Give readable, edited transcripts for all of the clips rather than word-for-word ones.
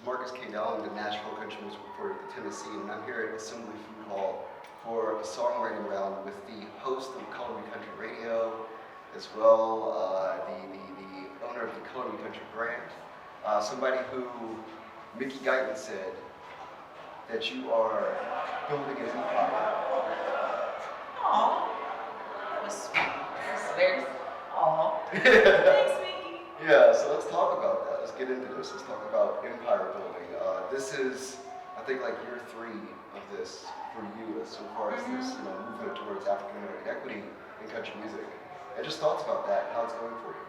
Marcus K. Dowling, the Nashville country music reporter at the Tennessean, and I'm here at Assembly Food Hall for a songwriting round with the host of Color Me Country Radio, as well the owner of the Color Me Country brand, somebody who Mickey Guyton said that you are building an empire. Aww, that was sweet. That was very. Aww. Thanks, Mickey. Yeah, so let's talk about that. Let's get into this. Let's talk about empire building. This is, I think, like year 3 of this for you, as so far as this movement towards African-American equity in country music. And just thoughts about that, how it's going for you.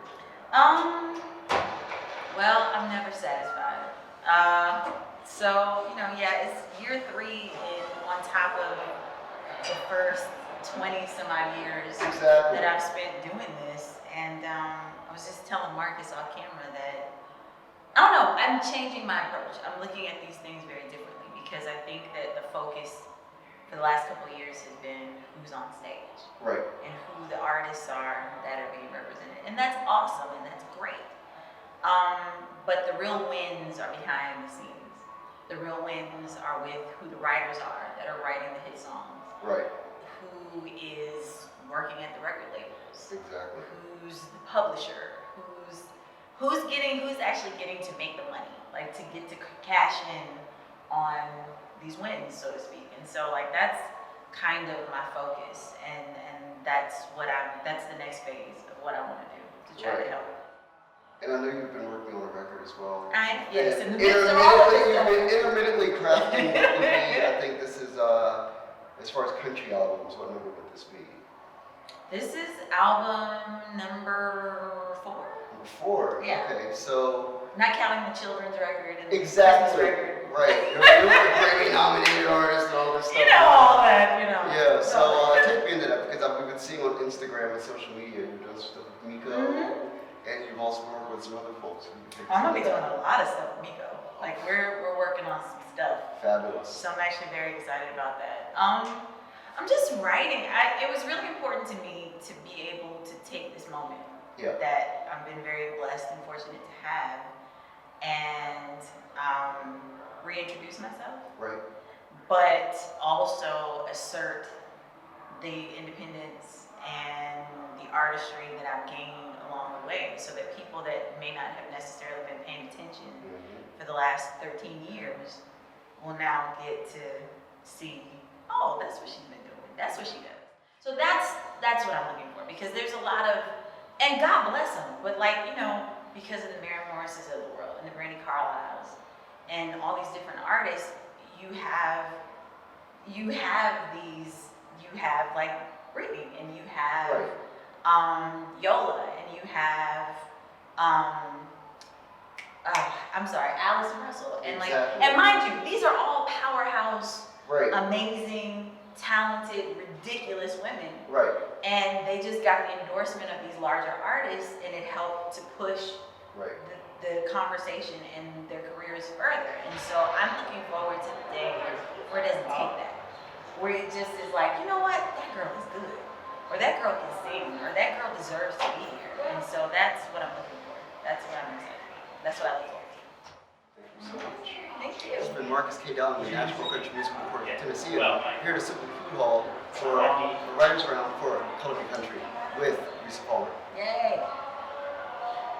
Well, I'm never satisfied. So, it's year 3 on top of the first 20 some odd years that I've spent doing this. And I was just telling Marcus off camera that, I don't know, I'm changing my approach. I'm looking at these things very differently because I think that the focus for the last couple of years has been who's on stage. Right. And who the artists are that are being represented. And that's awesome and that's great. But the real wins are behind the scenes. The real wins are with who the writers are that are writing the hit songs. Right. Who is working at the record labels. Exactly. Who's the publisher. Who's actually getting to make the money. Like to get to cash in on these wins, so to speak. And so that's kind of my focus. And that's the next phase of what I want to do to try to help. And I know you've been working on a record as well. Yes, in the midst of all of this You've been intermittently crafting what would be, I think this is, as far as country albums, what number would this be? This is album number 4. Number 4? Yeah. Okay, so... Not counting the children's record and exactly. the Christmas record. Right. You're a Grammy-nominated artist and all this stuff. All that, Yeah, so take me into that, because we've been seeing on Instagram and social media, you've done stuff with Miko, and you've also worked with some other folks. I'm going to be doing a lot of stuff with Miko. Like, we're working on some stuff. Fabulous. So I'm actually very excited about that. I'm just writing. It was really important to me to be able to take this moment that I've been very blessed and fortunate to have and reintroduce myself. Right. But also assert the independence and the artistry that I've gained along the way so that people that may not have necessarily been paying attention for the last 13 years will now get to see, oh, that's what she's been doing. That's what she does. So that's what I'm looking for because there's a lot of, and God bless them, but because of the Mary Morrises of the world and the Brandy Carlisles and all these different artists, you have like Britney and you have Yola and you have Allison Russell and and mind you, these are all powerhouse, amazing, talented, ridiculous women. Right. And they just got the endorsement of these larger artists and it helped to push the conversation and their careers further. And so I'm looking forward to the day where it doesn't take that. Where it just is like, you know what, that girl is good. Or that girl can sing, or that girl deserves to be here. And so that's what I'm looking for. That's what I'm excited for. That's what I look forward to. Thank you so much. Thank you. It's been Marcus K. Dowling, the Nashville country music reporter at Tennessean, here to Assembly Food Hall for the Writers Round for Color Me Country with Rissi Palmer. Yay.